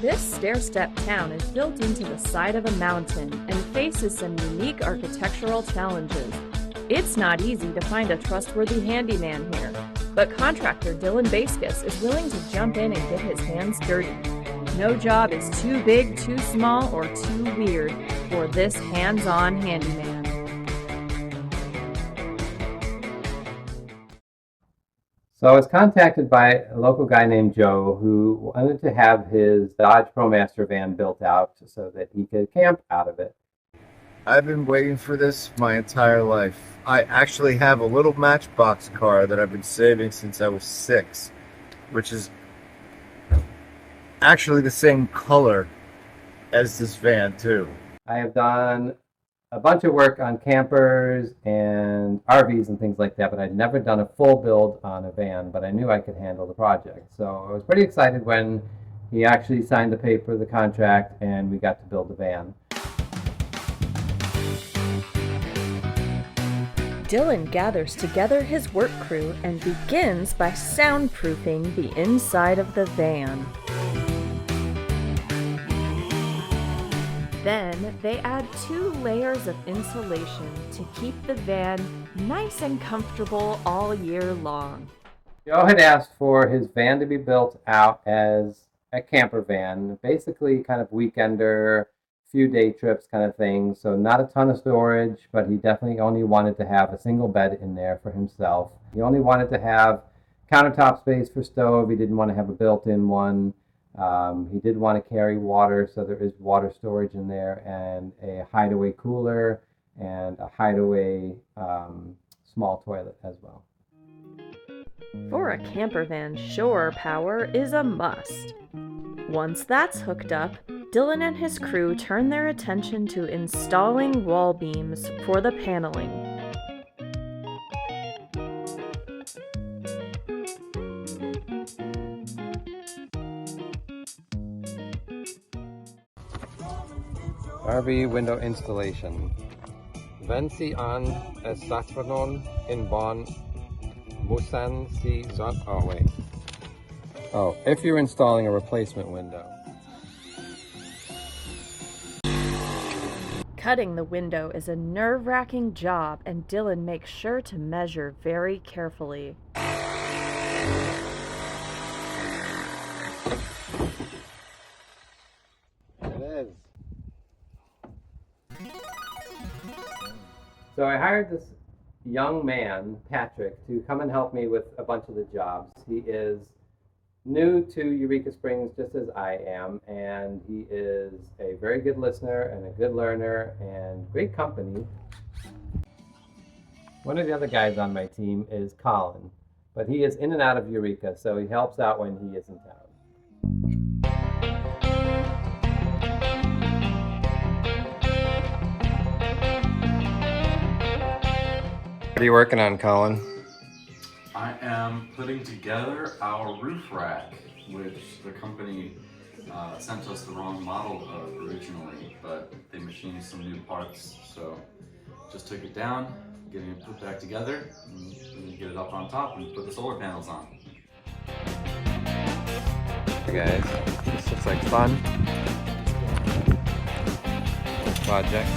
This stair-step town is built into the side of a mountain and faces some unique architectural challenges. It's not easy to find a trustworthy handyman here, but contractor Dylan Baskis is willing to jump in and get his hands dirty. No job is too big, too small, or too weird for this hands-on handyman. So I was contacted by a local guy named Joe who wanted to have his Dodge Promaster van built out so that he could camp out of it. I've been waiting for this my entire life. I actually have a little Matchbox car that I've been saving since I was 6, which is actually the same color as this van too. I have done a bunch of work on campers and RVs and things like that, but I'd never done a full build on a van, but I knew I could handle the project. So I was pretty excited when he actually signed the paper, the contract, and we got to build the van. Dylan gathers together his work crew and begins by soundproofing the inside of the van. Then they add 2 layers of insulation to keep the van nice and comfortable all year long. Joe had asked for his van to be built out as a camper van, basically kind of weekender, few day trips kind of thing. So not a ton of storage, but he definitely only wanted to have a single bed in there for himself. He only wanted to have countertop space for stove. He didn't want to have a built-in one. He did want to carry water, so there is water storage in there, and a hideaway cooler and a hideaway small toilet as well. For a camper van, shore power is a must. Once that's hooked up, Dylan and his crew turn their attention to installing wall beams for the paneling. RV window installation. Wenn Sie an Estationen in Bonn müssen Sie if you're installing a replacement window. Cutting the window is a nerve-wracking job, and Dylan makes sure to measure very carefully. It is. So I hired this young man, Patrick, to come and help me with a bunch of the jobs. He is new to Eureka Springs just as I am, and he is a very good listener and a good learner and great company. One of the other guys on my team is Colin, but he is in and out of Eureka, so he helps out when he isn't out. What are you working on, Colin? I am putting together our roof rack, which the company sent us the wrong model of originally, but they machined some new parts, so just took it down, getting it put back together, and get it up on top and put the solar panels on. Hey guys, this looks like fun. Project.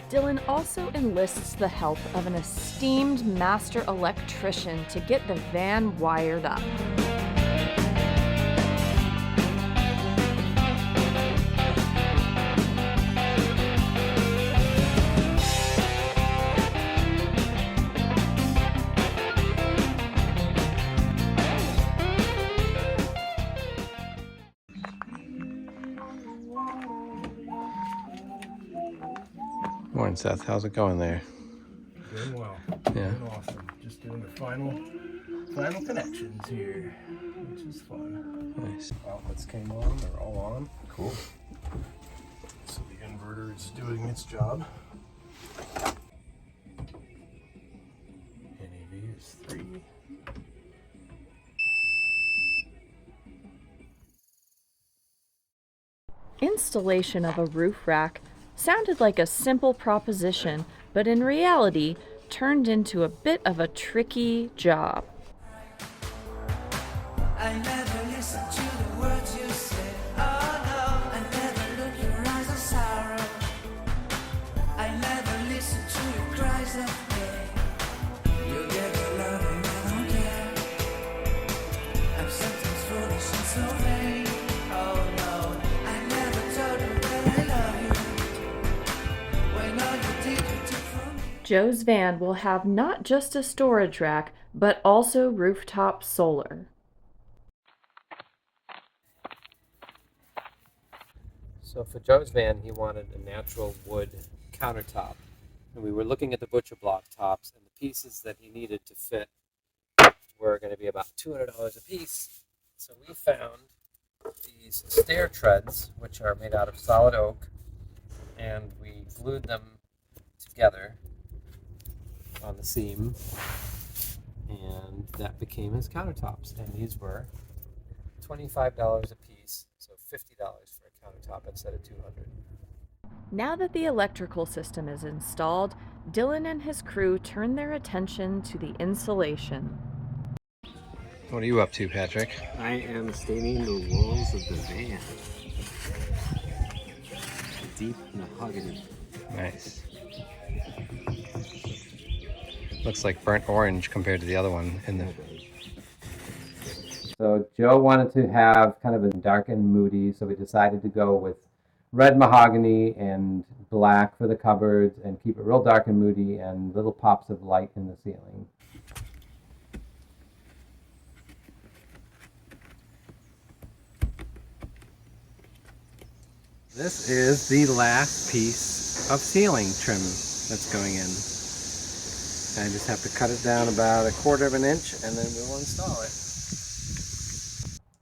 Dylan also enlists the help of an esteemed master electrician to get the van wired up. Morning, Seth. How's it going there? Doing well. Yeah. Doing awesome. Just doing the final connections here, which is fun. Nice. Outlets came on. They're all on. Cool. So the inverter is doing its job. NAV is 3. Installation of a roof rack sounded like a simple proposition, but in reality turned into a bit of a tricky job. I never listen to the words you say. Oh no, I never look your eyes of sorrow. I never listen to your cries of pain. You get your love and I don't care. I'm sometimes foolish and so vain. Oh no, I never told you that I love you. When all you did you took from me. Joe's van will have not just a storage rack, but also rooftop solar. So for Joe's van, he wanted a natural wood countertop. And we were looking at the butcher block tops, and the pieces that he needed to fit were going to be about $200 a piece. So we found these stair treads, which are made out of solid oak, and we glued them together on the seam, and that became his countertops. And these were $25 a piece, so $50 for a countertop instead of $200. Now that the electrical system is installed, Dylan and his crew turn their attention to the insulation. What are you up to, Patrick? I am staining the walls of the van. Deep mahogany. Nice. Looks like burnt orange compared to the other one in the. So Joe wanted to have kind of a dark and moody, so we decided to go with red mahogany and black for the cupboards and keep it real dark and moody and little pops of light in the ceiling. This is the last piece of ceiling trim that's going in. I just have to cut it down about 1/4 of an inch and then we'll install it.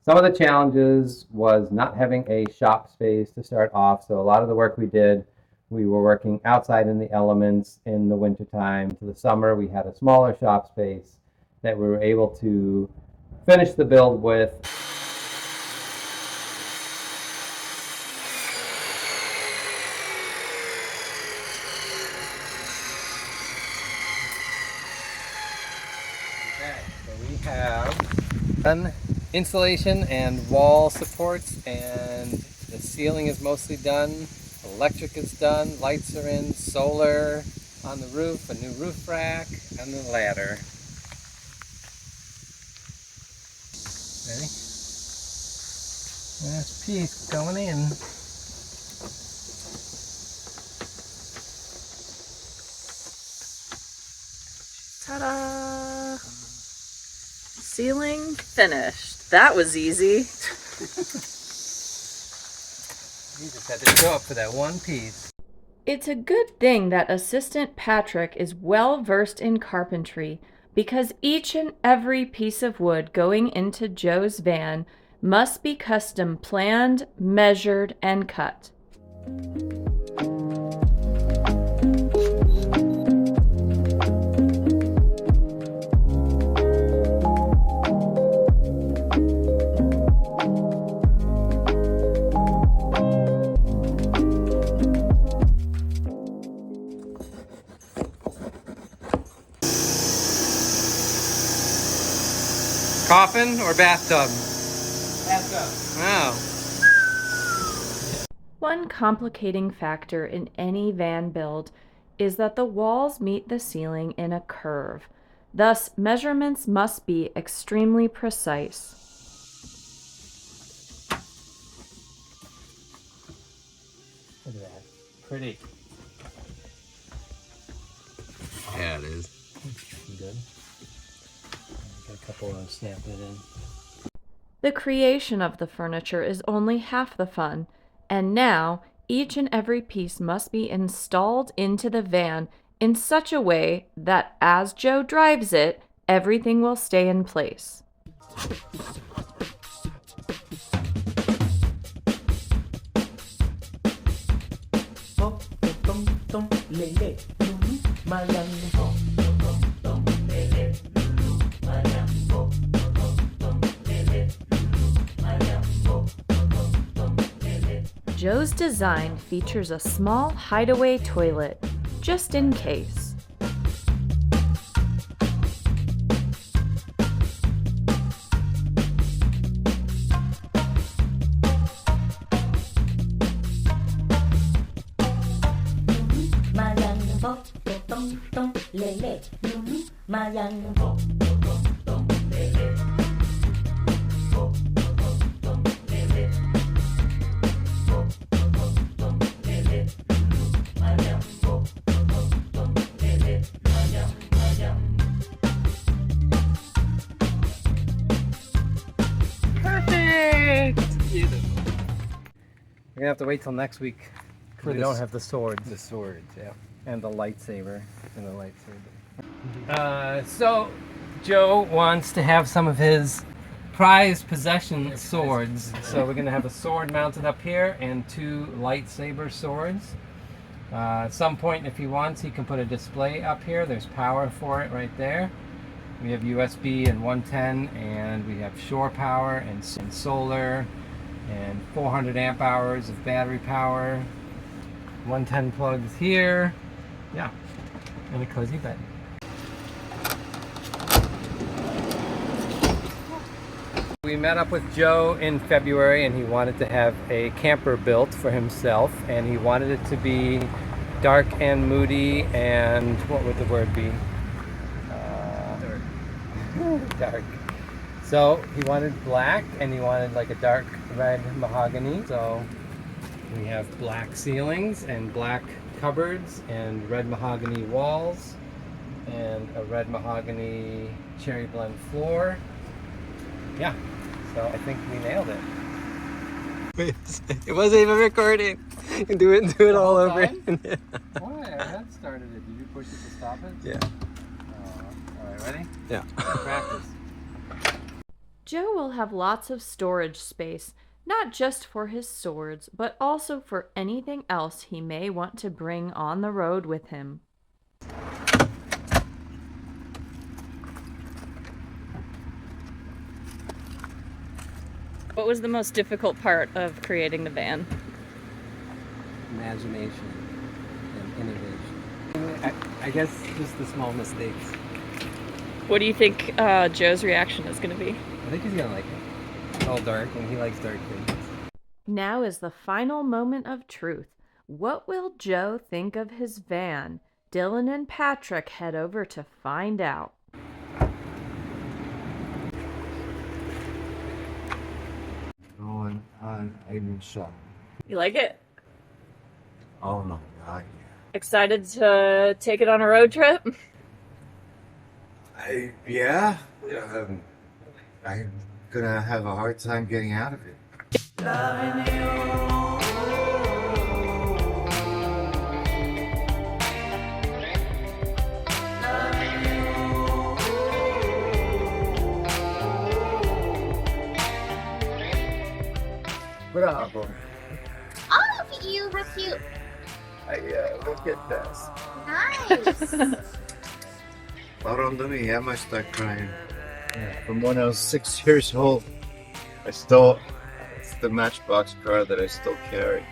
Some of the challenges was not having a shop space to start off, so a lot of the work we did, we were working outside in the elements in the wintertime. To the summer, we had a smaller shop space that we were able to finish the build with. Okay, so we have done insulation and wall supports, and the ceiling is mostly done. Electric is done, lights are in, solar on the roof, a new roof rack, and the ladder. Ready? Last piece going in. Ta-da! Ceiling finished. That was easy. You just had to show up for that one piece. It's a good thing that assistant Patrick is well versed in carpentry, because each and every piece of wood going into Joe's van must be custom planned, measured, and cut. Coffin or bathtub? Bathtub. Wow. One complicating factor in any van build is that the walls meet the ceiling in a curve. Thus, measurements must be extremely precise. Look at that. Pretty. Yeah, it is. Good. Got a couple of stamped it in. The creation of the furniture is only half the fun, and now each and every piece must be installed into the van in such a way that as Joe drives it, everything will stay in place. Joe's design features a small hideaway toilet, just in case. We're gonna have to wait till next week. We don't have the swords. The swords, yeah. And the lightsaber. So, Joe wants to have some of his prized possession swords. So we're going to have a sword mounted up here and 2 lightsaber swords. At some point, if he wants, he can put a display up here. There's power for it right there. We have USB and 110, and we have shore power and solar, and 400 amp hours of battery power. 110 plugs here. Yeah, and a cozy bed. We met up with Joe in February, and he wanted to have a camper built for himself, and he wanted it to be dark and moody, and what would the word be? Dark. So he wanted black, and he wanted like a dark red mahogany. So we have black ceilings and black cupboards and red mahogany walls and a red mahogany cherry blend floor. Yeah, so I think we nailed it. It wasn't even recording. Do it all over. Why? I had started it. Did you push it to stop it? Yeah. Alright, ready? Yeah. Practice. Joe will have lots of storage space, not just for his swords, but also for anything else he may want to bring on the road with him. What was the most difficult part of creating the van? Imagination and innovation. I guess just the small mistakes. What do you think Joe's reaction is going to be? I think he's gonna like it. It's all dark, and he likes dark things. Now is the final moment of truth. What will Joe think of his van? Dylan and Patrick head over to find out. Going on a shot. You like it? Oh my god. Excited to take it on a road trip? Yeah. I'm gonna have a hard time getting out of it. Bravo. Oh, look at you, how cute. Look at this. Nice. Hold on, let I might start crying. Yeah, from when I was 6 years old, it's the Matchbox car that I still carry.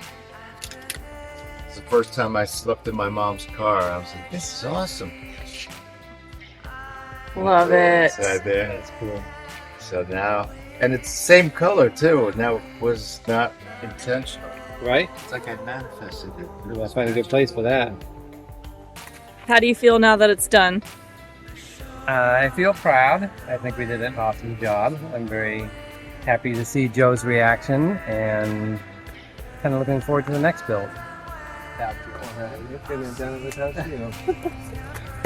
It's the first time I slept in my mom's car. I was like, this is awesome. Love it. Inside there. That's cool. So now, and it's the same color too, and that was not intentional. Right? It's like I manifested it. We'll find a good place for that. How do you feel now that it's done? I feel proud. I think we did an awesome job. I'm very happy to see Joe's reaction and kind of looking forward to the next build. You're feeling down with us, you know.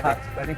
Hot, sweaty.